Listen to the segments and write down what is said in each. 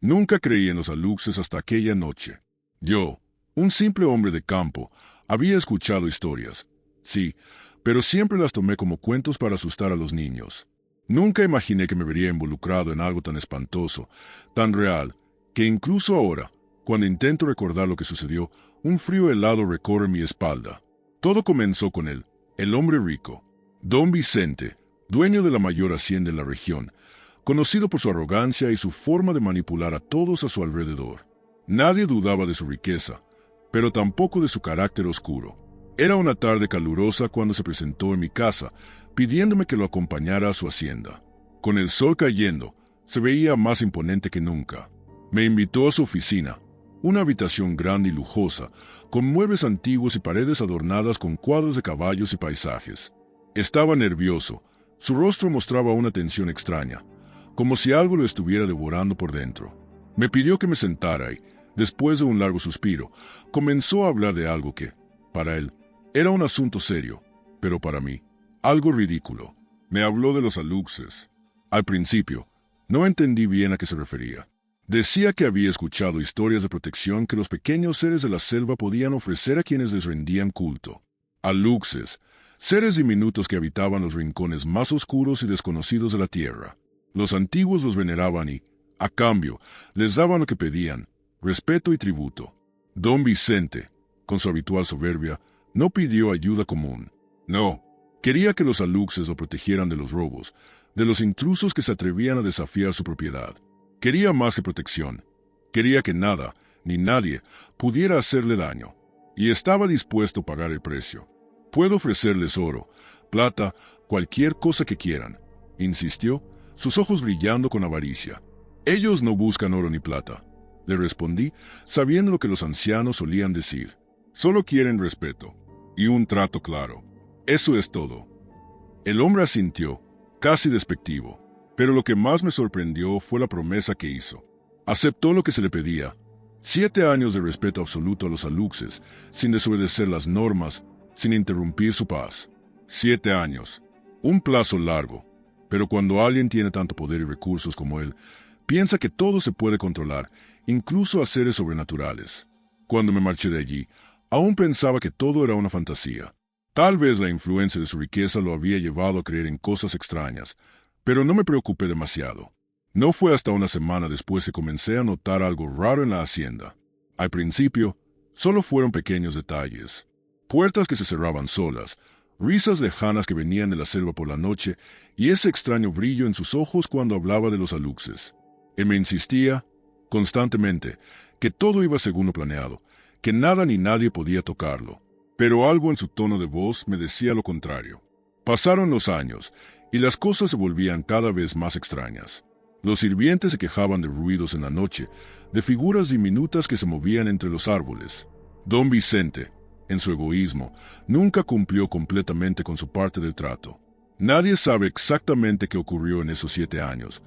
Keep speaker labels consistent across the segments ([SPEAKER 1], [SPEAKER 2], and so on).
[SPEAKER 1] Nunca creí en los aluxes hasta aquella noche. Yo, un simple hombre de campo, había escuchado historias, sí, pero siempre las tomé como cuentos para asustar a los niños. Nunca imaginé que me vería involucrado en algo tan espantoso, tan real, que incluso ahora, cuando intento recordar lo que sucedió, un frío helado recorre mi espalda. Todo comenzó con él, el hombre rico, Don Vicente, dueño de la mayor hacienda en la región, conocido por su arrogancia y su forma de manipular a todos a su alrededor. Nadie dudaba de su riqueza, pero tampoco de su carácter oscuro. Era una tarde calurosa cuando se presentó en mi casa, pidiéndome que lo acompañara a su hacienda. Con el sol cayendo, se veía más imponente que nunca. Me invitó a su oficina, una habitación grande y lujosa, con muebles antiguos y paredes adornadas con cuadros de caballos y paisajes. Estaba nervioso, su rostro mostraba una tensión extraña, como si algo lo estuviera devorando por dentro. Me pidió que me sentara y, después de un largo suspiro, comenzó a hablar de algo que, para él, era un asunto serio, pero para mí, algo ridículo. Me habló de los aluxes. Al principio, no entendí bien a qué se refería. Decía que había escuchado historias de protección que los pequeños seres de la selva podían ofrecer a quienes les rendían culto. Aluxes, seres diminutos que habitaban los rincones más oscuros y desconocidos de la tierra. Los antiguos los veneraban y, a cambio, les daban lo que pedían, respeto y tributo. Don Vicente, con su habitual soberbia, no pidió ayuda común. No, quería que los aluxes lo protegieran de los robos, de los intrusos que se atrevían a desafiar su propiedad. Quería más que protección. Quería que nada, ni nadie, pudiera hacerle daño. Y estaba dispuesto a pagar el precio. Puedo ofrecerles oro, plata, cualquier cosa que quieran, insistió, sus ojos brillando con avaricia. Ellos no buscan oro ni plata, le respondí, sabiendo lo que los ancianos solían decir. Solo quieren respeto y un trato claro. Eso es todo. El hombre asintió, casi despectivo, pero lo que más me sorprendió fue la promesa que hizo. Aceptó lo que se le pedía. 7 años de respeto absoluto a los aluxes, sin desobedecer las normas, sin interrumpir su paz. 7 años. Un plazo largo, pero cuando alguien tiene tanto poder y recursos como él, piensa que todo se puede controlar, incluso a seres sobrenaturales. Cuando me marché de allí, aún pensaba que todo era una fantasía. Tal vez la influencia de su riqueza lo había llevado a creer en cosas extrañas, pero no me preocupé demasiado. No fue hasta una semana después que comencé a notar algo raro en la hacienda. Al principio, solo fueron pequeños detalles. Puertas que se cerraban solas, risas lejanas que venían de la selva por la noche y ese extraño brillo en sus ojos cuando hablaba de los aluxes. Él me insistía, constantemente, que todo iba según lo planeado, que nada ni nadie podía tocarlo. Pero algo en su tono de voz me decía lo contrario. Pasaron los años, y las cosas se volvían cada vez más extrañas. Los sirvientes se quejaban de ruidos en la noche, de figuras diminutas que se movían entre los árboles. Don Vicente, en su egoísmo, nunca cumplió completamente con su parte del trato. Nadie sabe exactamente qué ocurrió en esos 7 años,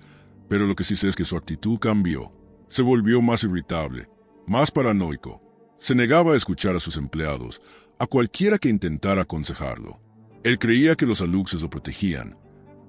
[SPEAKER 1] pero lo que sí sé es que su actitud cambió. Se volvió más irritable, más paranoico. Se negaba a escuchar a sus empleados, a cualquiera que intentara aconsejarlo. Él creía que los aluxes lo protegían,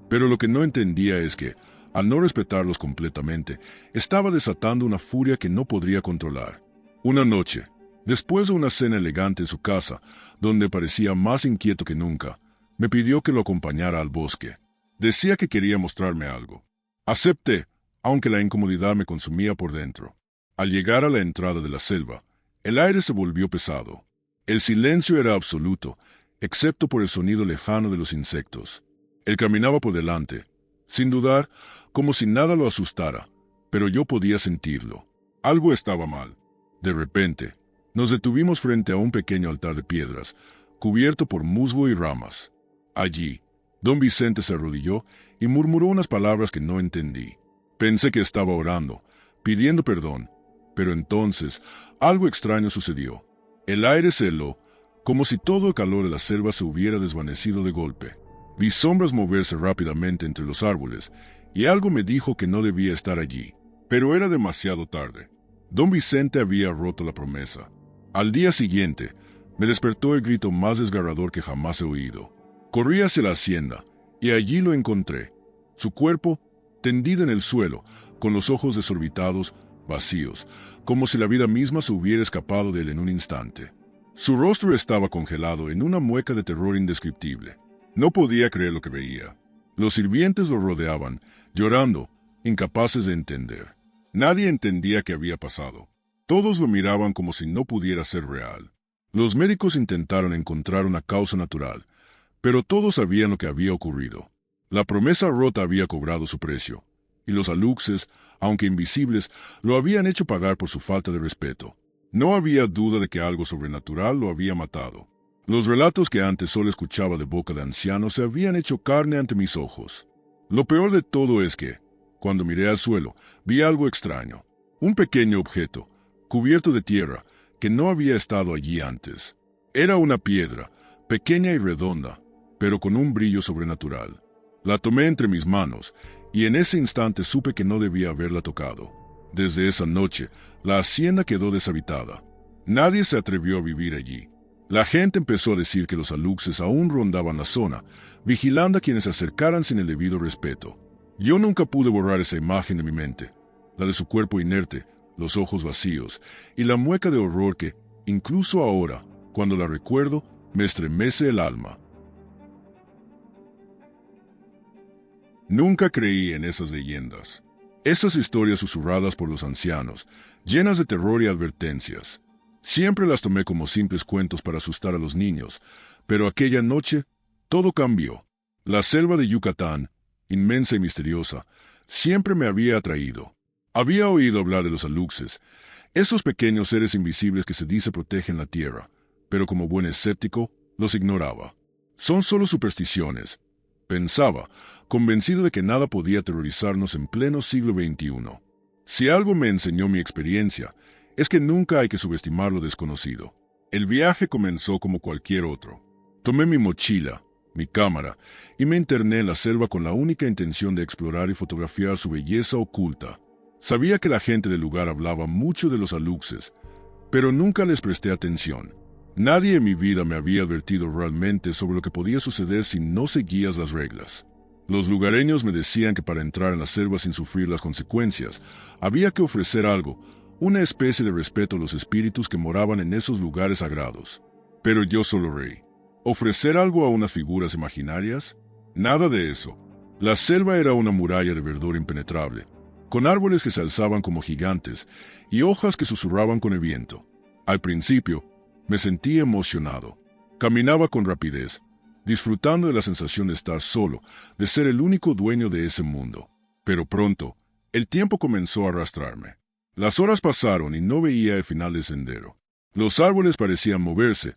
[SPEAKER 1] pero lo que no entendía es que, al no respetarlos completamente, estaba desatando una furia que no podría controlar. Una noche, después de una cena elegante en su casa, donde parecía más inquieto que nunca, me pidió que lo acompañara al bosque. Decía que quería mostrarme algo. Acepté, aunque la incomodidad me consumía por dentro. Al llegar a la entrada de la selva, el aire se volvió pesado. El silencio era absoluto, excepto por el sonido lejano de los insectos. Él caminaba por delante, sin dudar, como si nada lo asustara, pero yo podía sentirlo. Algo estaba mal. De repente, nos detuvimos frente a un pequeño altar de piedras, cubierto por musgo y ramas. Allí, don Vicente se arrodilló y murmuró unas palabras que no entendí. Pensé que estaba orando, pidiendo perdón, pero entonces algo extraño sucedió. El aire se heló, como si todo el calor de la selva se hubiera desvanecido de golpe. Vi sombras moverse rápidamente entre los árboles, y algo me dijo que no debía estar allí. Pero era demasiado tarde. Don Vicente había roto la promesa. Al día siguiente, me despertó el grito más desgarrador que jamás he oído. Corrí hacia la hacienda, y allí lo encontré. Su cuerpo, tendido en el suelo, con los ojos desorbitados, vacíos, como si la vida misma se hubiera escapado de él en un instante. Su rostro estaba congelado en una mueca de terror indescriptible. No podía creer lo que veía. Los sirvientes lo rodeaban, llorando, incapaces de entender. Nadie entendía qué había pasado. Todos lo miraban como si no pudiera ser real. Los médicos intentaron encontrar una causa natural, pero todos sabían lo que había ocurrido. La promesa rota había cobrado su precio, y los aluxes, aunque invisibles, lo habían hecho pagar por su falta de respeto. No había duda de que algo sobrenatural lo había matado. Los relatos que antes solo escuchaba de boca de ancianos se habían hecho carne ante mis ojos. Lo peor de todo es que, cuando miré al suelo, vi algo extraño. Un pequeño objeto, cubierto de tierra, que no había estado allí antes. Era una piedra, pequeña y redonda, pero con un brillo sobrenatural. La tomé entre mis manos, y en ese instante supe que no debía haberla tocado. Desde esa noche, la hacienda quedó deshabitada. Nadie se atrevió a vivir allí. La gente empezó a decir que los aluxes aún rondaban la zona, vigilando a quienes se acercaran sin el debido respeto. Yo nunca pude borrar esa imagen de mi mente, la de su cuerpo inerte, los ojos vacíos, y la mueca de horror que, incluso ahora, cuando la recuerdo, me estremece el alma. Nunca creí en esas leyendas. Esas historias susurradas por los ancianos, llenas de terror y advertencias. Siempre las tomé como simples cuentos para asustar a los niños, pero aquella noche todo cambió. La selva de Yucatán, inmensa y misteriosa, siempre me había atraído. Había oído hablar de los aluxes, esos pequeños seres invisibles que se dice protegen la tierra, pero como buen escéptico, los ignoraba. Son solo supersticiones, pensaba, convencido de que nada podía aterrorizarnos en pleno siglo XXI. Si algo me enseñó mi experiencia, es que nunca hay que subestimar lo desconocido. El viaje comenzó como cualquier otro. Tomé mi mochila, mi cámara, y me interné en la selva con la única intención de explorar y fotografiar su belleza oculta. Sabía que la gente del lugar hablaba mucho de los aluxes, pero nunca les presté atención. Nadie en mi vida me había advertido realmente sobre lo que podía suceder si no seguías las reglas. Los lugareños me decían que para entrar en la selva sin sufrir las consecuencias, había que ofrecer algo, una especie de respeto a los espíritus que moraban en esos lugares sagrados. Pero yo solo reí. ¿Ofrecer algo a unas figuras imaginarias? Nada de eso. La selva era una muralla de verdor impenetrable, con árboles que se alzaban como gigantes y hojas que susurraban con el viento. Al principio, me sentí emocionado. Caminaba con rapidez, disfrutando de la sensación de estar solo, de ser el único dueño de ese mundo. Pero pronto, el tiempo comenzó a arrastrarme. Las horas pasaron y no veía el final del sendero. Los árboles parecían moverse,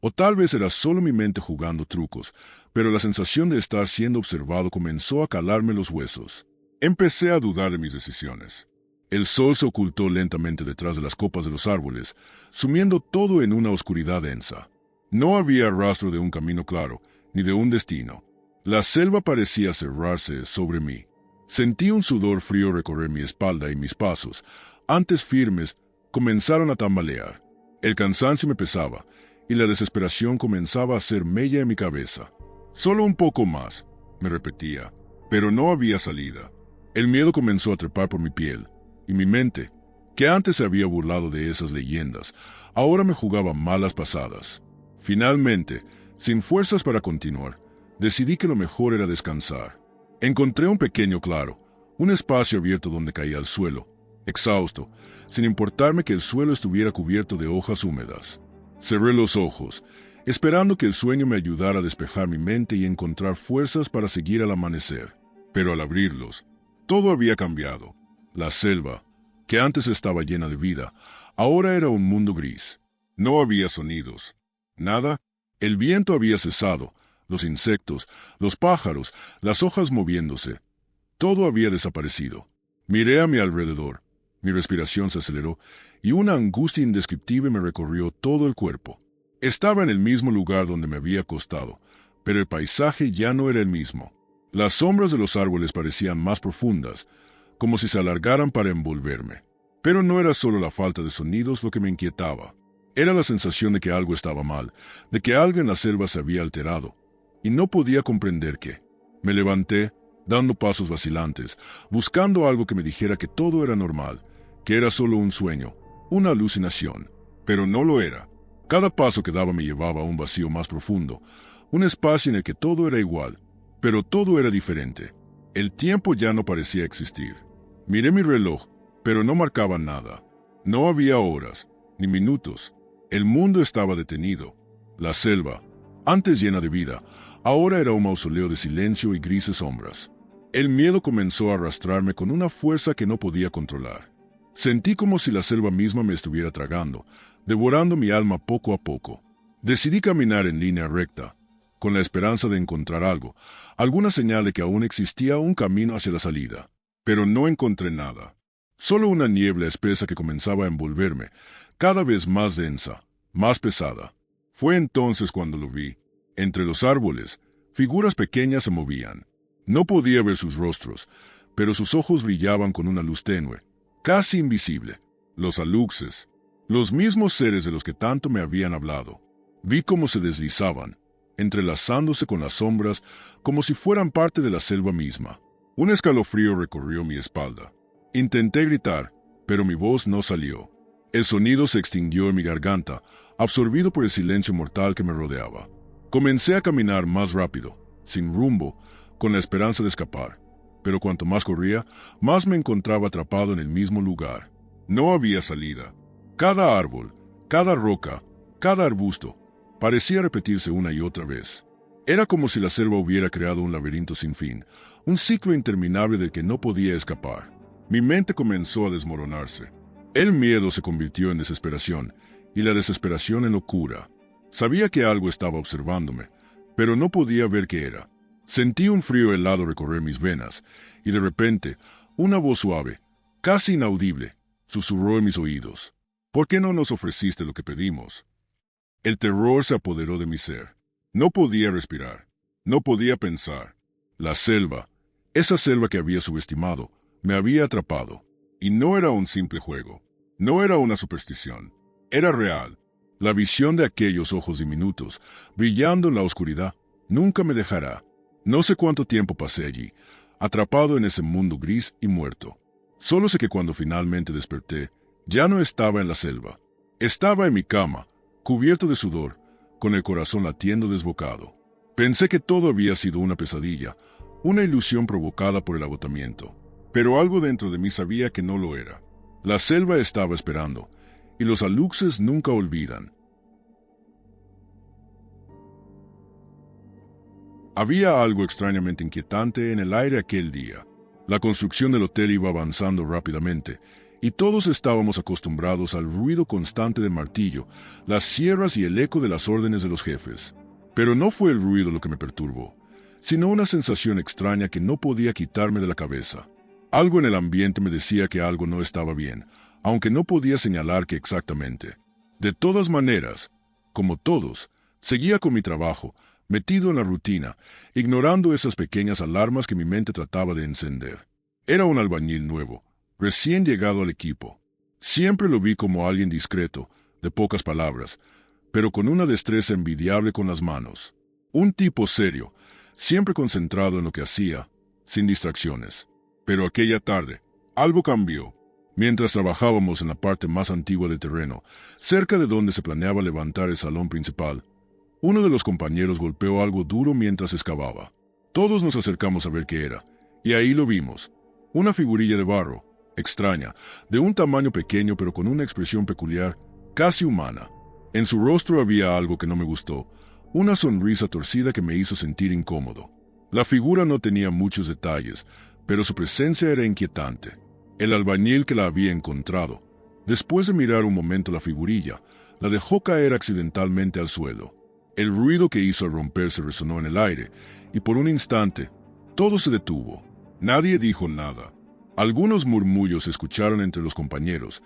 [SPEAKER 1] o tal vez era solo mi mente jugando trucos, pero la sensación de estar siendo observado comenzó a calarme los huesos. Empecé a dudar de mis decisiones. El sol se ocultó lentamente detrás de las copas de los árboles, sumiendo todo en una oscuridad densa. No había rastro de un camino claro, ni de un destino. La selva parecía cerrarse sobre mí. Sentí un sudor frío recorrer mi espalda y mis pasos, antes firmes, comenzaron a tambalear. El cansancio me pesaba, y la desesperación comenzaba a hacer mella en mi cabeza. Solo un poco más, me repetía, pero no había salida. El miedo comenzó a trepar por mi piel, y mi mente, que antes se había burlado de esas leyendas, ahora me jugaba malas pasadas. Finalmente, sin fuerzas para continuar, decidí que lo mejor era descansar. Encontré un pequeño claro, un espacio abierto donde caía al suelo, exhausto, sin importarme que el suelo estuviera cubierto de hojas húmedas. Cerré los ojos, esperando que el sueño me ayudara a despejar mi mente y encontrar fuerzas para seguir al amanecer. Pero al abrirlos, todo había cambiado. La selva, que antes estaba llena de vida, ahora era un mundo gris. No había sonidos. Nada. El viento había cesado, los insectos, los pájaros, las hojas moviéndose. Todo había desaparecido. Miré a mi alrededor. Mi respiración se aceleró y una angustia indescriptible me recorrió todo el cuerpo. Estaba en el mismo lugar donde me había acostado, pero el paisaje ya no era el mismo. Las sombras de los árboles parecían más profundas, como si se alargaran para envolverme. Pero no era solo la falta de sonidos lo que me inquietaba. Era la sensación de que algo estaba mal, de que algo en la selva se había alterado, y no podía comprender qué. Me levanté, dando pasos vacilantes, buscando algo que me dijera que todo era normal, que era solo un sueño, una alucinación, pero no lo era. Cada paso que daba me llevaba a un vacío más profundo, un espacio en el que todo era igual, pero todo era diferente. El tiempo ya no parecía existir. Miré mi reloj, pero no marcaba nada. No había horas, ni minutos. El mundo estaba detenido. La selva, antes llena de vida, ahora era un mausoleo de silencio y grises sombras. El miedo comenzó a arrastrarme con una fuerza que no podía controlar. Sentí como si la selva misma me estuviera tragando, devorando mi alma poco a poco. Decidí caminar en línea recta, con la esperanza de encontrar algo, alguna señal de que aún existía un camino hacia la salida. Pero no encontré nada. Solo una niebla espesa que comenzaba a envolverme, cada vez más densa, más pesada. Fue entonces cuando lo vi. Entre los árboles, figuras pequeñas se movían. No podía ver sus rostros, pero sus ojos brillaban con una luz tenue, casi invisible. Los aluxes, los mismos seres de los que tanto me habían hablado. Vi cómo se deslizaban, entrelazándose con las sombras, como si fueran parte de la selva misma. Un escalofrío recorrió mi espalda. Intenté gritar, pero mi voz no salió. El sonido se extinguió en mi garganta, absorbido por el silencio mortal que me rodeaba. Comencé a caminar más rápido, sin rumbo, con la esperanza de escapar. Pero cuanto más corría, más me encontraba atrapado en el mismo lugar. No había salida. Cada árbol, cada roca, cada arbusto, parecía repetirse una y otra vez. Era como si la selva hubiera creado un laberinto sin fin, un ciclo interminable del que no podía escapar. Mi mente comenzó a desmoronarse. El miedo se convirtió en desesperación, y la desesperación en locura. Sabía que algo estaba observándome, pero no podía ver qué era. Sentí un frío helado recorrer mis venas, y de repente, una voz suave, casi inaudible, susurró en mis oídos. ¿Por qué no nos ofreciste lo que pedimos? El terror se apoderó de mi ser. No podía respirar, no podía pensar. La selva, esa selva que había subestimado, me había atrapado. Y no era un simple juego, no era una superstición, era real. La visión de aquellos ojos diminutos, brillando en la oscuridad, nunca me dejará. No sé cuánto tiempo pasé allí, atrapado en ese mundo gris y muerto. Solo sé que cuando finalmente desperté, ya no estaba en la selva. Estaba en mi cama, cubierto de sudor, con el corazón latiendo desbocado. Pensé que todo había sido una pesadilla, una ilusión provocada por el agotamiento. Pero algo dentro de mí sabía que no lo era. La selva estaba esperando, y los aluxes nunca olvidan. Había algo extrañamente inquietante en el aire aquel día. La construcción del hotel iba avanzando rápidamente, y todos estábamos acostumbrados al ruido constante del martillo, las sierras y el eco de las órdenes de los jefes. Pero no fue el ruido lo que me perturbó, sino una sensación extraña que no podía quitarme de la cabeza. Algo en el ambiente me decía que algo no estaba bien, aunque no podía señalar qué exactamente. De todas maneras, como todos, seguía con mi trabajo, metido en la rutina, ignorando esas pequeñas alarmas que mi mente trataba de encender. Era un albañil nuevo, recién llegado al equipo. Siempre lo vi como alguien discreto, de pocas palabras, pero con una destreza envidiable con las manos. Un tipo serio, siempre concentrado en lo que hacía, sin distracciones. Pero aquella tarde, algo cambió. Mientras trabajábamos en la parte más antigua del terreno, cerca de donde se planeaba levantar el salón principal, uno de los compañeros golpeó algo duro mientras excavaba. Todos nos acercamos a ver qué era, y ahí lo vimos. Una figurilla de barro, extraña, de un tamaño pequeño pero con una expresión peculiar, casi humana. En su rostro había algo que no me gustó, una sonrisa torcida que me hizo sentir incómodo. La figura no tenía muchos detalles, pero su presencia era inquietante. El albañil que la había encontrado, después de mirar un momento la figurilla, la dejó caer accidentalmente al suelo. El ruido que hizo al romperse resonó en el aire, y por un instante, todo se detuvo. Nadie dijo nada. Algunos murmullos se escucharon entre los compañeros,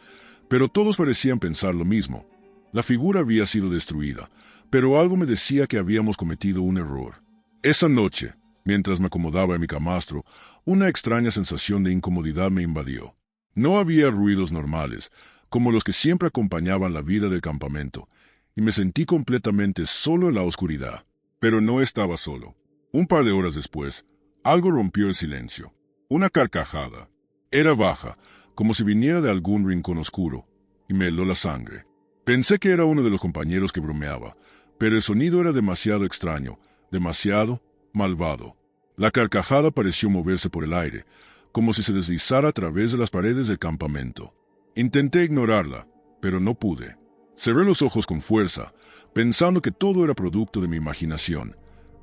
[SPEAKER 1] pero todos parecían pensar lo mismo. La figura había sido destruida, pero algo me decía que habíamos cometido un error. Esa noche, mientras me acomodaba en mi camastro, una extraña sensación de incomodidad me invadió. No había ruidos normales, como los que siempre acompañaban la vida del campamento, y me sentí completamente solo en la oscuridad. Pero no estaba solo. Un par de horas después, algo rompió el silencio. Una carcajada. Era baja, como si viniera de algún rincón oscuro, y me heló la sangre. Pensé que era uno de los compañeros que bromeaba, pero el sonido era demasiado extraño, demasiado malvado. La carcajada pareció moverse por el aire, como si se deslizara a través de las paredes del campamento. Intenté ignorarla, pero no pude. Cerré los ojos con fuerza, pensando que todo era producto de mi imaginación,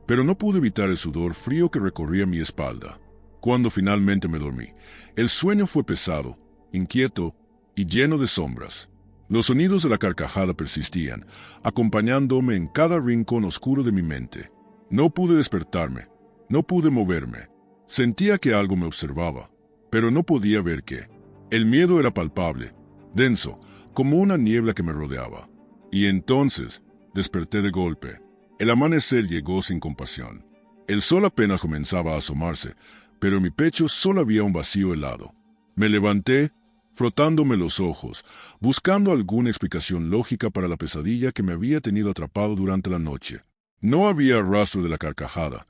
[SPEAKER 1] pero no pude evitar el sudor frío que recorría mi espalda. Cuando finalmente me dormí, el sueño fue pesado, inquieto y lleno de sombras. Los sonidos de la carcajada persistían, acompañándome en cada rincón oscuro de mi mente. No pude despertarme, no pude moverme. Sentía que algo me observaba, pero no podía ver qué. El miedo era palpable, denso, como una niebla que me rodeaba. Y entonces desperté de golpe. El amanecer llegó sin compasión. El sol apenas comenzaba a asomarse, pero en mi pecho solo había un vacío helado. Me levanté, frotándome los ojos, buscando alguna explicación lógica para la pesadilla que me había tenido atrapado durante la noche. No había rastro de la carcajada,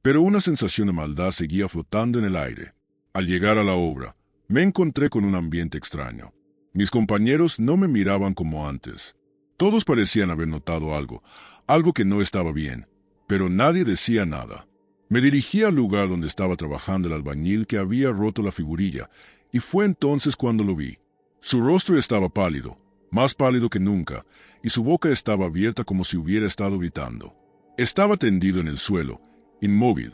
[SPEAKER 1] pero una sensación de maldad seguía flotando en el aire. Al llegar a la obra, me encontré con un ambiente extraño. Mis compañeros no me miraban como antes. Todos parecían haber notado algo que no estaba bien, pero nadie decía nada. Me dirigí al lugar donde estaba trabajando el albañil que había roto la figurilla, y fue entonces cuando lo vi. Su rostro estaba pálido, más pálido que nunca, y su boca estaba abierta como si hubiera estado gritando. Estaba tendido en el suelo, inmóvil,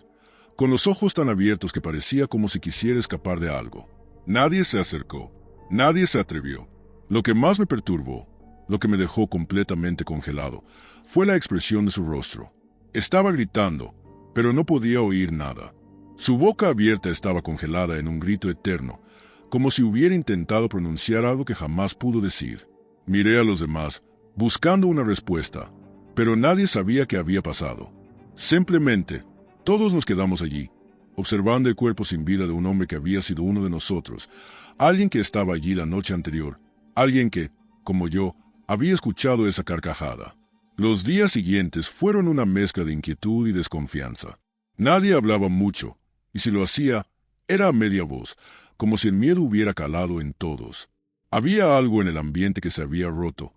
[SPEAKER 1] con los ojos tan abiertos que parecía como si quisiera escapar de algo. Nadie se acercó, nadie se atrevió. Lo que más me perturbó, lo que me dejó completamente congelado, fue la expresión de su rostro. Estaba gritando, pero no podía oír nada. Su boca abierta estaba congelada en un grito eterno, como si hubiera intentado pronunciar algo que jamás pudo decir. Miré a los demás, buscando una respuesta, pero nadie sabía qué había pasado. Simplemente, todos nos quedamos allí, observando el cuerpo sin vida de un hombre que había sido uno de nosotros, alguien que estaba allí la noche anterior, alguien que, como yo, había escuchado esa carcajada. Los días siguientes fueron una mezcla de inquietud y desconfianza. Nadie hablaba mucho, y si lo hacía, era a media voz, como si el miedo hubiera calado en todos. Había algo en el ambiente que se había roto,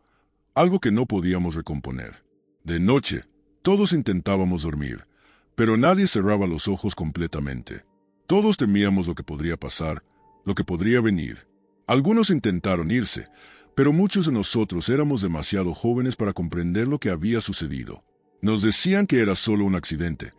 [SPEAKER 1] algo que no podíamos recomponer. De noche, todos intentábamos dormir, pero nadie cerraba los ojos completamente. Todos temíamos lo que podría pasar, lo que podría venir. Algunos intentaron irse, pero muchos de nosotros éramos demasiado jóvenes para comprender lo que había sucedido. Nos decían que era solo un accidente,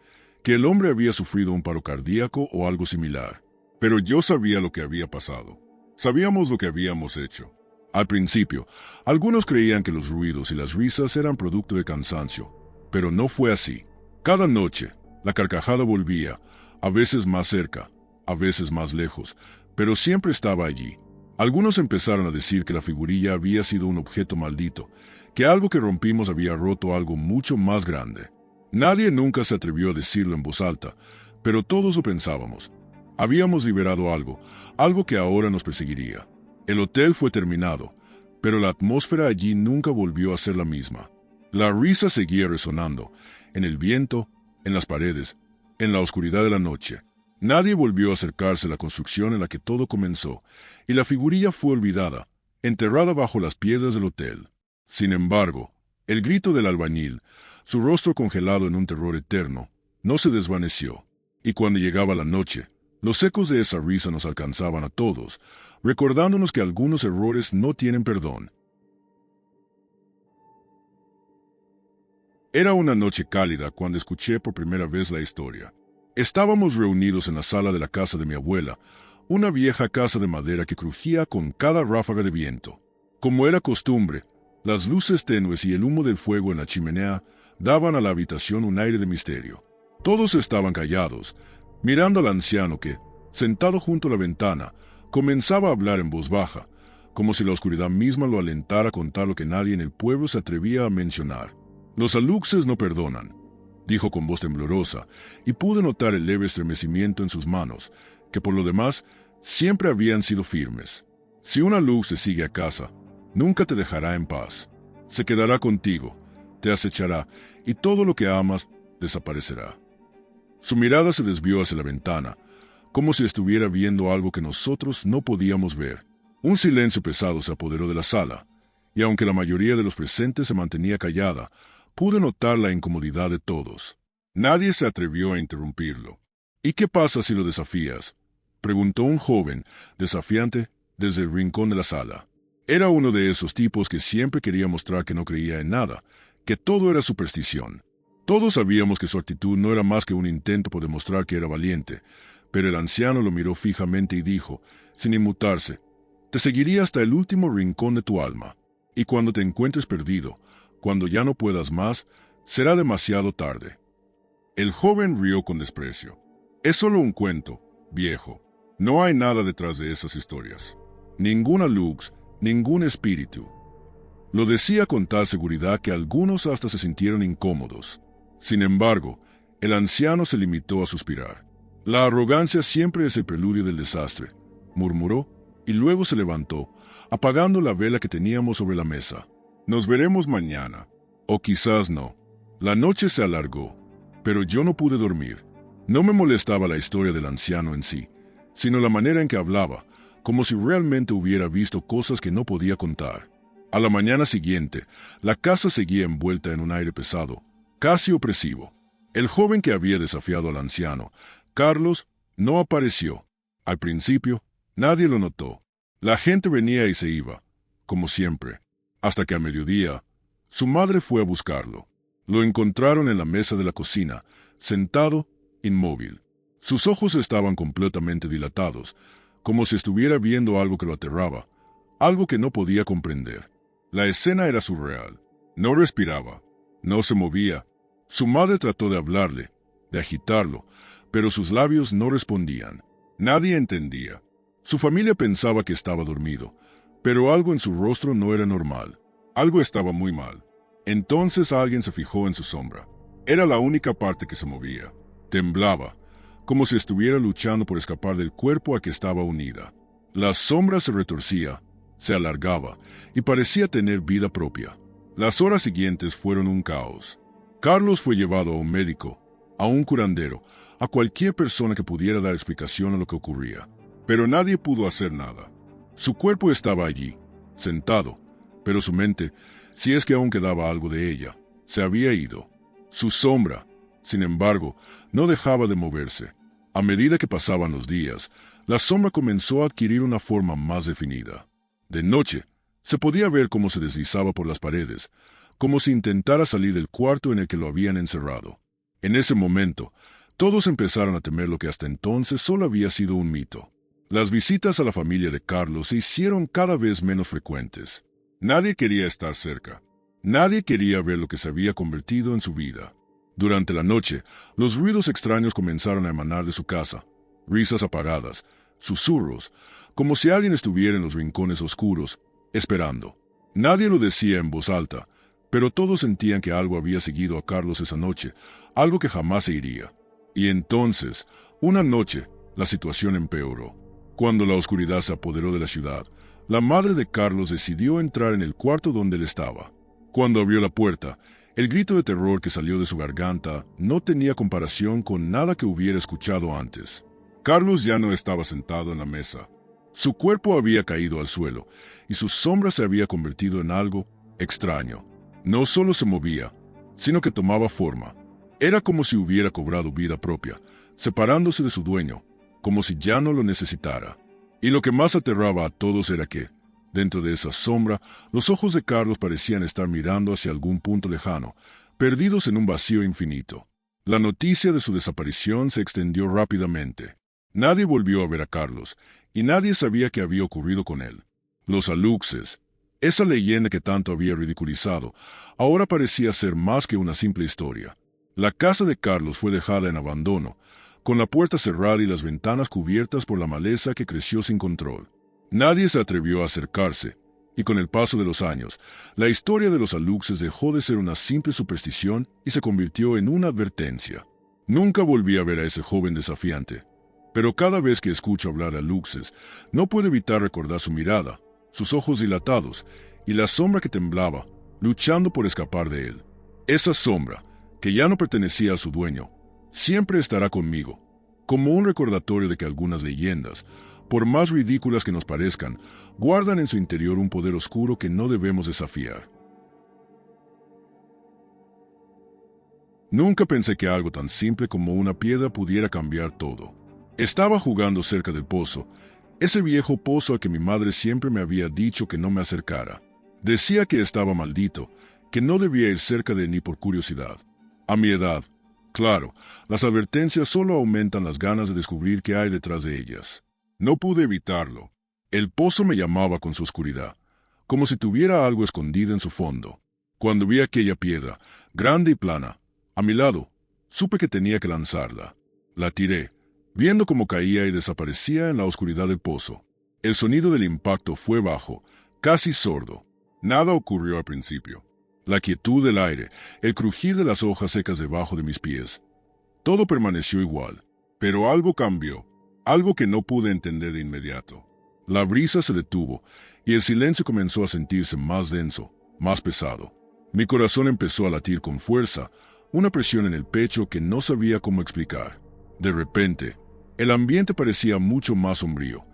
[SPEAKER 1] que el hombre había sufrido un paro cardíaco o algo similar. Pero yo sabía lo que había pasado. Sabíamos lo que habíamos hecho. Al principio, algunos creían que los ruidos y las risas eran producto de cansancio, pero no fue así. Cada noche, la carcajada volvía, a veces más cerca, a veces más lejos, pero siempre estaba allí. Algunos empezaron a decir que la figurilla había sido un objeto maldito, que algo que rompimos había roto algo mucho más grande. Nadie nunca se atrevió a decirlo en voz alta, pero todos lo pensábamos. Habíamos liberado algo que ahora nos perseguiría. El hotel fue terminado, pero la atmósfera allí nunca volvió a ser la misma. La risa seguía resonando, en el viento, en las paredes, en la oscuridad de la noche. Nadie volvió a acercarse a la construcción en la que todo comenzó, y la figurilla fue olvidada, enterrada bajo las piedras del hotel. Sin embargo, el grito del albañil, su rostro congelado en un terror eterno, no se desvaneció, y cuando llegaba la noche, los ecos de esa risa nos alcanzaban a todos, recordándonos que algunos errores no tienen perdón. Era una noche cálida cuando escuché por primera vez la historia. Estábamos reunidos en la sala de la casa de mi abuela, una vieja casa de madera que crujía con cada ráfaga de viento. Como era costumbre, las luces tenues y el humo del fuego en la chimenea daban a la habitación un aire de misterio. Todos estaban callados, mirando al anciano que, sentado junto a la ventana, comenzaba a hablar en voz baja, como si la oscuridad misma lo alentara a contar lo que nadie en el pueblo se atrevía a mencionar. «Los aluxes no perdonan», dijo con voz temblorosa, y pude notar el leve estremecimiento en sus manos, que por lo demás siempre habían sido firmes. «Si un alux se sigue a casa, nunca te dejará en paz. Se quedará contigo, te acechará, y todo lo que amas desaparecerá». Su mirada se desvió hacia la ventana, como si estuviera viendo algo que nosotros no podíamos ver. Un silencio pesado se apoderó de la sala, y aunque la mayoría de los presentes se mantenía callada, pude notar la incomodidad de todos. Nadie se atrevió a interrumpirlo. ¿Y qué pasa si lo desafías?, preguntó un joven, desafiante, desde el rincón de la sala. Era uno de esos tipos que siempre quería mostrar que no creía en nada, que todo era superstición. Todos sabíamos que su actitud no era más que un intento por demostrar que era valiente, pero el anciano lo miró fijamente y dijo, sin inmutarse, «Te seguiría hasta el último rincón de tu alma, y cuando te encuentres perdido, cuando ya no puedas más, será demasiado tarde». El joven rió con desprecio. «Es solo un cuento, viejo. No hay nada detrás de esas historias. Ninguna lux, ningún espíritu». Lo decía con tal seguridad que algunos hasta se sintieron incómodos. Sin embargo, el anciano se limitó a suspirar. «La arrogancia siempre es el preludio del desastre», murmuró, y luego se levantó, apagando la vela que teníamos sobre la mesa. «Nos veremos mañana. O quizás no». La noche se alargó, pero yo no pude dormir. No me molestaba la historia del anciano en sí, sino la manera en que hablaba, como si realmente hubiera visto cosas que no podía contar. A la mañana siguiente, la casa seguía envuelta en un aire pesado, casi opresivo. El joven que había desafiado al anciano, Carlos, no apareció. Al principio, nadie lo notó. La gente venía y se iba, como siempre, hasta que a mediodía, su madre fue a buscarlo. Lo encontraron en la mesa de la cocina, sentado, inmóvil. Sus ojos estaban completamente dilatados, como si estuviera viendo algo que lo aterraba, algo que no podía comprender. La escena era surreal. No respiraba, no se movía. Su madre trató de hablarle, de agitarlo, pero sus labios no respondían. Nadie entendía. Su familia pensaba que estaba dormido, pero algo en su rostro no era normal. Algo estaba muy mal. Entonces alguien se fijó en su sombra. Era la única parte que se movía. Temblaba, como si estuviera luchando por escapar del cuerpo a que estaba unida. La sombra se retorcía, se alargaba y parecía tener vida propia. Las horas siguientes fueron un caos. Carlos fue llevado a un médico, a un curandero, a cualquier persona que pudiera dar explicación a lo que ocurría. Pero nadie pudo hacer nada. Su cuerpo estaba allí, sentado, pero su mente, si es que aún quedaba algo de ella, se había ido. Su sombra, sin embargo, no dejaba de moverse. A medida que pasaban los días, la sombra comenzó a adquirir una forma más definida. De noche, se podía ver cómo se deslizaba por las paredes, como si intentara salir del cuarto en el que lo habían encerrado. En ese momento, todos empezaron a temer lo que hasta entonces solo había sido un mito. Las visitas a la familia de Carlos se hicieron cada vez menos frecuentes. Nadie quería estar cerca. Nadie quería ver lo que se había convertido en su vida. Durante la noche, los ruidos extraños comenzaron a emanar de su casa. Risas apagadas, susurros, como si alguien estuviera en los rincones oscuros, esperando. Nadie lo decía en voz alta, pero todos sentían que algo había seguido a Carlos esa noche, algo que jamás se iría. Y entonces, una noche, la situación empeoró. Cuando la oscuridad se apoderó de la ciudad, la madre de Carlos decidió entrar en el cuarto donde él estaba. Cuando abrió la puerta, el grito de terror que salió de su garganta no tenía comparación con nada que hubiera escuchado antes. Carlos ya no estaba sentado en la mesa. Su cuerpo había caído al suelo, y su sombra se había convertido en algo extraño. No solo se movía, sino que tomaba forma. Era como si hubiera cobrado vida propia, separándose de su dueño, como si ya no lo necesitara. Y lo que más aterraba a todos era que, dentro de esa sombra, los ojos de Carlos parecían estar mirando hacia algún punto lejano, perdidos en un vacío infinito. La noticia de su desaparición se extendió rápidamente. Nadie volvió a ver a Carlos, y nadie sabía qué había ocurrido con él. Los aluxes, esa leyenda que tanto había ridiculizado, ahora parecía ser más que una simple historia. La casa de Carlos fue dejada en abandono, con la puerta cerrada y las ventanas cubiertas por la maleza que creció sin control. Nadie se atrevió a acercarse, y con el paso de los años, la historia de los aluxes dejó de ser una simple superstición y se convirtió en una advertencia. Nunca volví a ver a ese joven desafiante, pero cada vez que escucho hablar de aluxes, no puedo evitar recordar su mirada, sus ojos dilatados y la sombra que temblaba, luchando por escapar de él. Esa sombra, que ya no pertenecía a su dueño, siempre estará conmigo, como un recordatorio de que algunas leyendas, por más ridículas que nos parezcan, guardan en su interior un poder oscuro que no debemos desafiar. Nunca pensé que algo tan simple como una piedra pudiera cambiar todo. Estaba jugando cerca del pozo, ese viejo pozo al que mi madre siempre me había dicho que no me acercara. Decía que estaba maldito, que no debía ir cerca de él ni por curiosidad. A mi edad, claro, las advertencias solo aumentan las ganas de descubrir qué hay detrás de ellas. No pude evitarlo. El pozo me llamaba con su oscuridad, como si tuviera algo escondido en su fondo. Cuando vi aquella piedra, grande y plana, a mi lado, supe que tenía que lanzarla. La tiré, viendo cómo caía y desaparecía en la oscuridad del pozo. El sonido del impacto fue bajo, casi sordo. Nada ocurrió al principio. La quietud del aire, el crujir de las hojas secas debajo de mis pies. Todo permaneció igual, pero algo cambió, algo que no pude entender de inmediato. La brisa se detuvo y el silencio comenzó a sentirse más denso, más pesado. Mi corazón empezó a latir con fuerza, una presión en el pecho que no sabía cómo explicar. De repente, el ambiente parecía mucho más sombrío,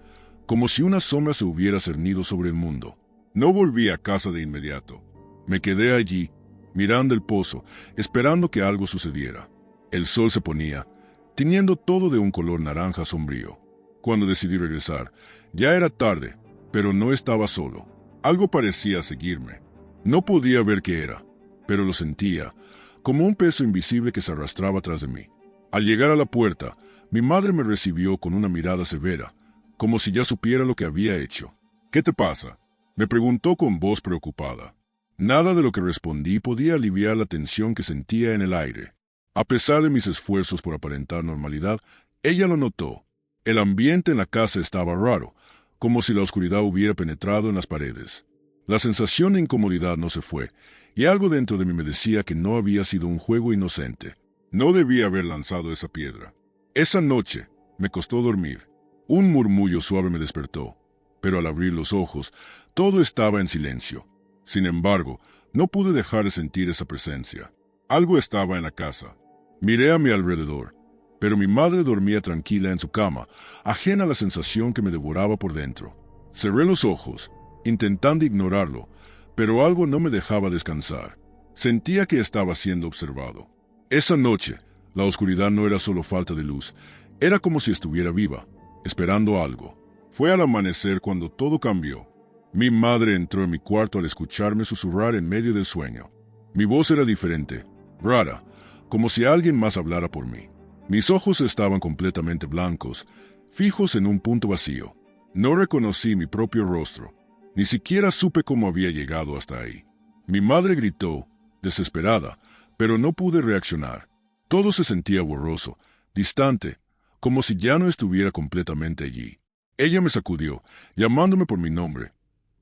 [SPEAKER 1] como si una sombra se hubiera cernido sobre el mundo. No volví a casa de inmediato. Me quedé allí, mirando el pozo, esperando que algo sucediera. El sol se ponía, tiñendo todo de un color naranja sombrío. Cuando decidí regresar, ya era tarde, pero no estaba solo. Algo parecía seguirme. No podía ver qué era, pero lo sentía, como un peso invisible que se arrastraba tras de mí. Al llegar a la puerta, mi madre me recibió con una mirada severa, como si ya supiera lo que había hecho. «¿Qué te pasa?», me preguntó con voz preocupada. Nada de lo que respondí podía aliviar la tensión que sentía en el aire. A pesar de mis esfuerzos por aparentar normalidad, ella lo notó. El ambiente en la casa estaba raro, como si la oscuridad hubiera penetrado en las paredes. La sensación de incomodidad no se fue, y algo dentro de mí me decía que no había sido un juego inocente. No debía haber lanzado esa piedra. Esa noche me costó dormir. Un murmullo suave me despertó, pero al abrir los ojos, todo estaba en silencio. Sin embargo, no pude dejar de sentir esa presencia. Algo estaba en la casa. Miré a mi alrededor, pero mi madre dormía tranquila en su cama, ajena a la sensación que me devoraba por dentro. Cerré los ojos, intentando ignorarlo, pero algo no me dejaba descansar. Sentía que estaba siendo observado. Esa noche, la oscuridad no era solo falta de luz, era como si estuviera viva, esperando algo. Fue al amanecer cuando todo cambió. Mi madre entró en mi cuarto al escucharme susurrar en medio del sueño. Mi voz era diferente, rara, como si alguien más hablara por mí. Mis ojos estaban completamente blancos, fijos en un punto vacío. No reconocí mi propio rostro. Ni siquiera supe cómo había llegado hasta ahí. Mi madre gritó, desesperada, pero no pude reaccionar. Todo se sentía borroso, distante, como si ya no estuviera completamente allí. Ella me sacudió, llamándome por mi nombre,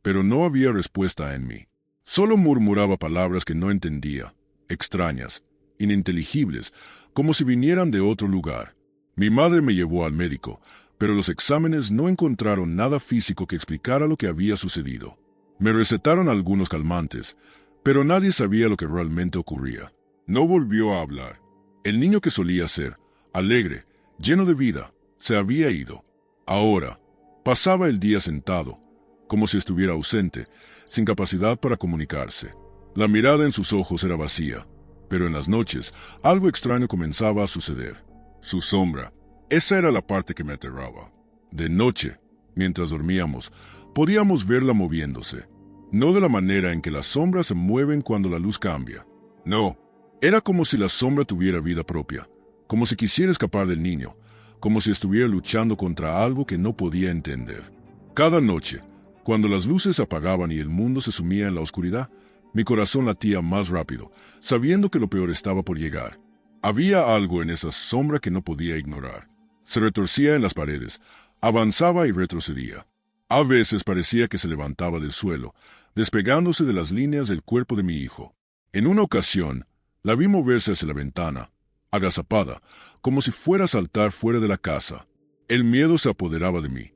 [SPEAKER 1] pero no había respuesta en mí. Solo murmuraba palabras que no entendía, extrañas, ininteligibles, como si vinieran de otro lugar. Mi madre me llevó al médico, pero los exámenes no encontraron nada físico que explicara lo que había sucedido. Me recetaron algunos calmantes, pero nadie sabía lo que realmente ocurría. No volvió a hablar. El niño que solía ser, alegre, lleno de vida, se había ido. Ahora, pasaba el día sentado, como si estuviera ausente, sin capacidad para comunicarse. La mirada en sus ojos era vacía, pero en las noches algo extraño comenzaba a suceder. Su sombra, esa era la parte que me aterraba. De noche, mientras dormíamos, podíamos verla moviéndose. No de la manera en que las sombras se mueven cuando la luz cambia. No, era como si la sombra tuviera vida propia, como si quisiera escapar del niño, como si estuviera luchando contra algo que no podía entender. Cada noche, cuando las luces se apagaban y el mundo se sumía en la oscuridad, mi corazón latía más rápido, sabiendo que lo peor estaba por llegar. Había algo en esa sombra que no podía ignorar. Se retorcía en las paredes, avanzaba y retrocedía. A veces parecía que se levantaba del suelo, despegándose de las líneas del cuerpo de mi hijo. En una ocasión, la vi moverse hacia la ventana, agazapada, como si fuera a saltar fuera de la casa. El miedo se apoderaba de mí,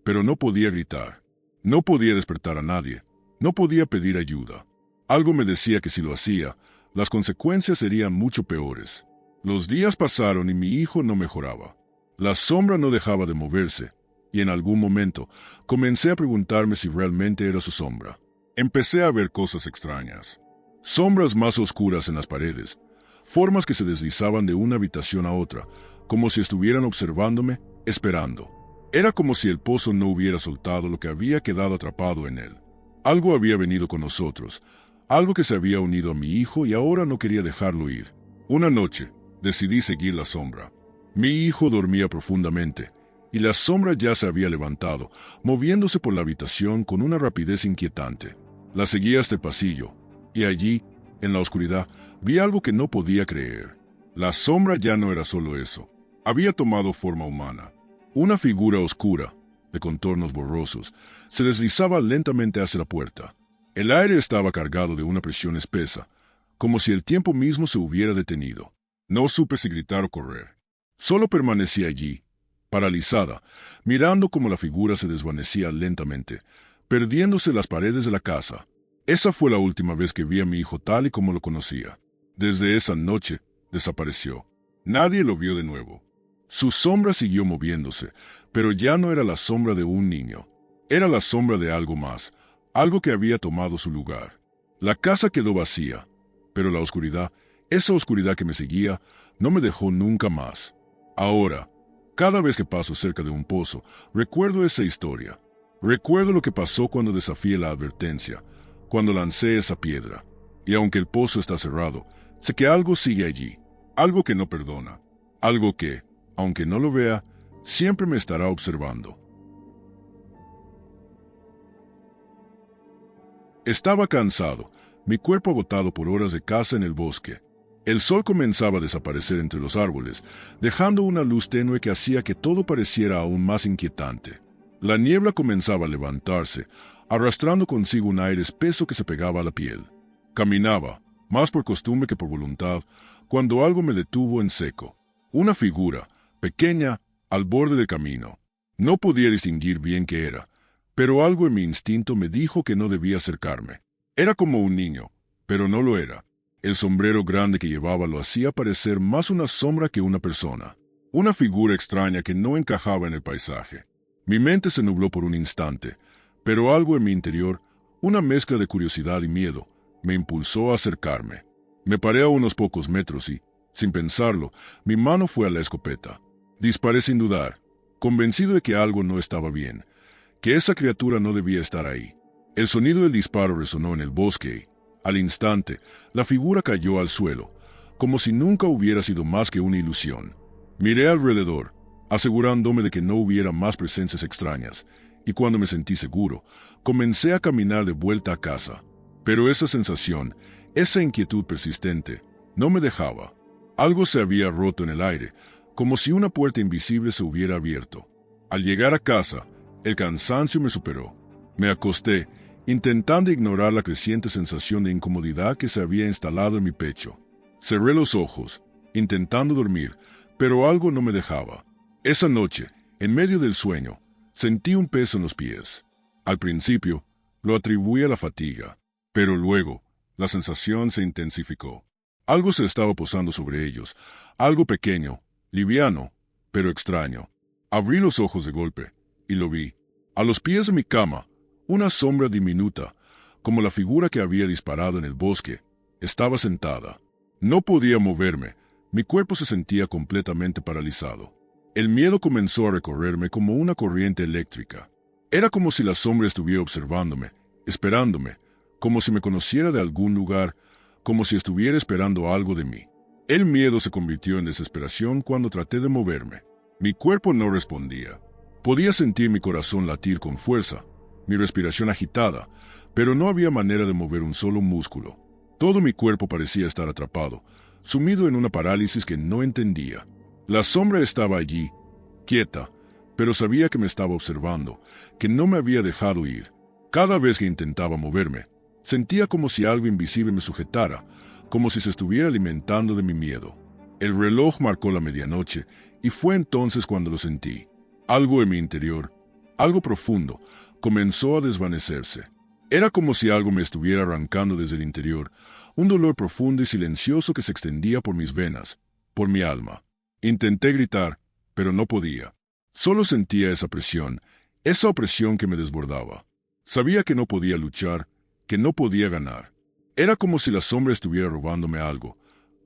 [SPEAKER 1] pero no podía gritar. No podía despertar a nadie. No podía pedir ayuda. Algo me decía que si lo hacía, las consecuencias serían mucho peores. Los días pasaron y mi hijo no mejoraba. La sombra no dejaba de moverse, y en algún momento comencé a preguntarme si realmente era su sombra. Empecé a ver cosas extrañas. Sombras más oscuras en las paredes, formas que se deslizaban de una habitación a otra, como si estuvieran observándome, esperando. Era como si el pozo no hubiera soltado lo que había quedado atrapado en él. Algo había venido con nosotros, algo que se había unido a mi hijo y ahora no quería dejarlo ir. Una noche, decidí seguir la sombra. Mi hijo dormía profundamente, y la sombra ya se había levantado, moviéndose por la habitación con una rapidez inquietante. La seguí hasta el pasillo, y allí, en la oscuridad, vi algo que no podía creer. La sombra ya no era solo eso. Había tomado forma humana. Una figura oscura, de contornos borrosos, se deslizaba lentamente hacia la puerta. El aire estaba cargado de una presión espesa, como si el tiempo mismo se hubiera detenido. No supe si gritar o correr. Solo permanecí allí, paralizada, mirando cómo la figura se desvanecía lentamente, perdiéndose en las paredes de la casa. Esa fue la última vez que vi a mi hijo tal y como lo conocía. Desde esa noche, desapareció. Nadie lo vio de nuevo. Su sombra siguió moviéndose, pero ya no era la sombra de un niño. Era la sombra de algo más, algo que había tomado su lugar. La casa quedó vacía, pero la oscuridad, esa oscuridad que me seguía, no me dejó nunca más. Ahora, cada vez que paso cerca de un pozo, recuerdo esa historia. Recuerdo lo que pasó cuando desafié la advertencia, cuando lancé esa piedra. Y aunque el pozo está cerrado, sé que algo sigue allí, algo que no perdona, algo que, aunque no lo vea, siempre me estará observando. Estaba cansado, mi cuerpo agotado por horas de caza en el bosque. El sol comenzaba a desaparecer entre los árboles, dejando una luz tenue que hacía que todo pareciera aún más inquietante. La niebla comenzaba a levantarse, arrastrando consigo un aire espeso que se pegaba a la piel. Caminaba, más por costumbre que por voluntad, cuando algo me detuvo en seco. Una figura, pequeña, al borde del camino. No podía distinguir bien qué era, pero algo en mi instinto me dijo que no debía acercarme. Era como un niño, pero no lo era. El sombrero grande que llevaba lo hacía parecer más una sombra que una persona. Una figura extraña que no encajaba en el paisaje. Mi mente se nubló por un instante, pero algo en mi interior, una mezcla de curiosidad y miedo, me impulsó a acercarme. Me paré a unos pocos metros y, sin pensarlo, mi mano fue a la escopeta. Disparé sin dudar, convencido de que algo no estaba bien, que esa criatura no debía estar ahí. El sonido del disparo resonó en el bosque y, al instante, la figura cayó al suelo, como si nunca hubiera sido más que una ilusión. Miré alrededor, asegurándome de que no hubiera más presencias extrañas, y cuando me sentí seguro, comencé a caminar de vuelta a casa. Pero esa sensación, esa inquietud persistente, no me dejaba. Algo se había roto en el aire, como si una puerta invisible se hubiera abierto. Al llegar a casa, el cansancio me superó. Me acosté, intentando ignorar la creciente sensación de incomodidad que se había instalado en mi pecho. Cerré los ojos, intentando dormir, pero algo no me dejaba. Esa noche, en medio del sueño, sentí un peso en los pies. Al principio, lo atribuí a la fatiga, pero luego, la sensación se intensificó. Algo se estaba posando sobre ellos, algo pequeño, liviano, pero extraño. Abrí los ojos de golpe, y lo vi. A los pies de mi cama, una sombra diminuta, como la figura que había disparado en el bosque, estaba sentada. No podía moverme, mi cuerpo se sentía completamente paralizado. El miedo comenzó a recorrerme como una corriente eléctrica. Era como si la sombra estuviera observándome, esperándome, como si me conociera de algún lugar, como si estuviera esperando algo de mí. El miedo se convirtió en desesperación cuando traté de moverme. Mi cuerpo no respondía. Podía sentir mi corazón latir con fuerza, mi respiración agitada, pero no había manera de mover un solo músculo. Todo mi cuerpo parecía estar atrapado, sumido en una parálisis que no entendía. La sombra estaba allí, quieta, pero sabía que me estaba observando, que no me había dejado ir. Cada vez que intentaba moverme, sentía como si algo invisible me sujetara, como si se estuviera alimentando de mi miedo. El reloj marcó la medianoche, y fue entonces cuando lo sentí. Algo en mi interior, algo profundo, comenzó a desvanecerse. Era como si algo me estuviera arrancando desde el interior, un dolor profundo y silencioso que se extendía por mis venas, por mi alma. Intenté gritar, pero no podía. Solo sentía esa presión, esa opresión que me desbordaba. Sabía que no podía luchar, que no podía ganar. Era como si la sombra estuviera robándome algo,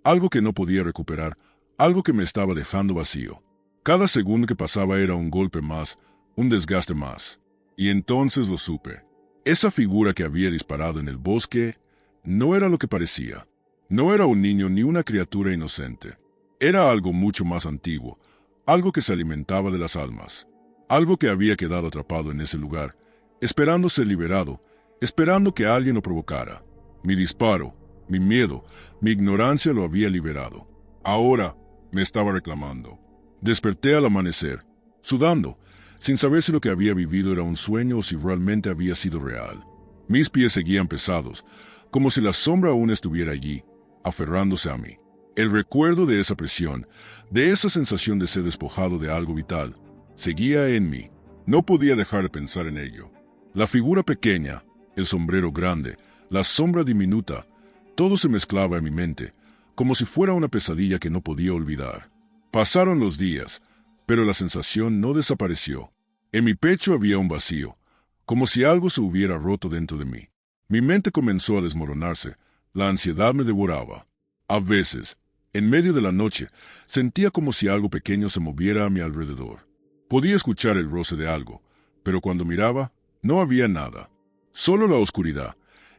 [SPEAKER 1] algo que no podía recuperar, algo que me estaba dejando vacío. Cada segundo que pasaba era un golpe más, un desgaste más. Y entonces lo supe. Esa figura que había disparado en el bosque no era lo que parecía. No era un niño ni una criatura inocente. Era algo mucho más antiguo, algo que se alimentaba de las almas, algo que había quedado atrapado en ese lugar, esperando ser liberado, esperando que alguien lo provocara. Mi disparo, mi miedo, mi ignorancia lo había liberado. Ahora me estaba reclamando. Desperté al amanecer, sudando, sin saber si lo que había vivido era un sueño o si realmente había sido real. Mis pies seguían pesados, como si la sombra aún estuviera allí, aferrándose a mí. El recuerdo de esa presión, de esa sensación de ser despojado de algo vital, seguía en mí. No podía dejar de pensar en ello. La figura pequeña, el sombrero grande, la sombra diminuta, todo se mezclaba en mi mente, como si fuera una pesadilla que no podía olvidar. Pasaron los días, pero la sensación no desapareció. En mi pecho había un vacío, como si algo se hubiera roto dentro de mí. Mi mente comenzó a desmoronarse, la ansiedad me devoraba. A veces, en medio de la noche, sentía como si algo pequeño se moviera a mi alrededor. Podía escuchar el roce de algo, pero cuando miraba, no había nada. Solo la oscuridad,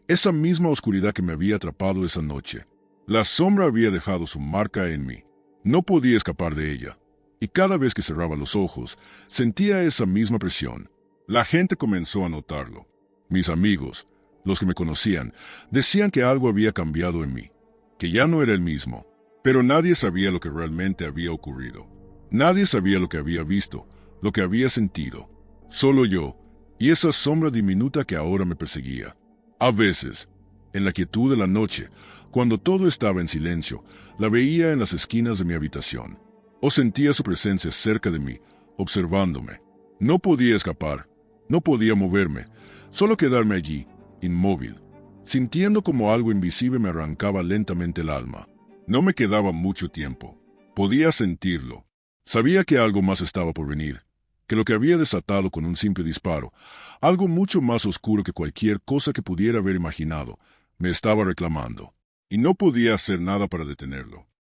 [SPEAKER 1] esa misma oscuridad que me había atrapado esa noche. La sombra había dejado su marca en mí. No podía escapar de ella. Y cada vez que cerraba los ojos, sentía esa misma presión. La gente comenzó a notarlo. Mis amigos, los que me conocían, decían que algo había cambiado en mí, que ya no era el mismo. Pero nadie sabía lo que realmente había ocurrido. Nadie sabía lo que había visto, lo que había sentido. Solo yo, y esa sombra diminuta que ahora me perseguía. A veces, en la quietud de la noche, cuando todo estaba en silencio, la veía en las esquinas de mi habitación. O sentía su presencia cerca de mí, observándome. No podía escapar, no podía moverme, solo quedarme allí, inmóvil, sintiendo como algo invisible me arrancaba lentamente el alma. No me quedaba mucho tiempo. Podía sentirlo. Sabía que algo más estaba por venir, que lo que había desatado con un simple disparo, algo mucho más oscuro que cualquier cosa que pudiera haber imaginado, me estaba reclamando. Y no podía hacer nada para detenerlo.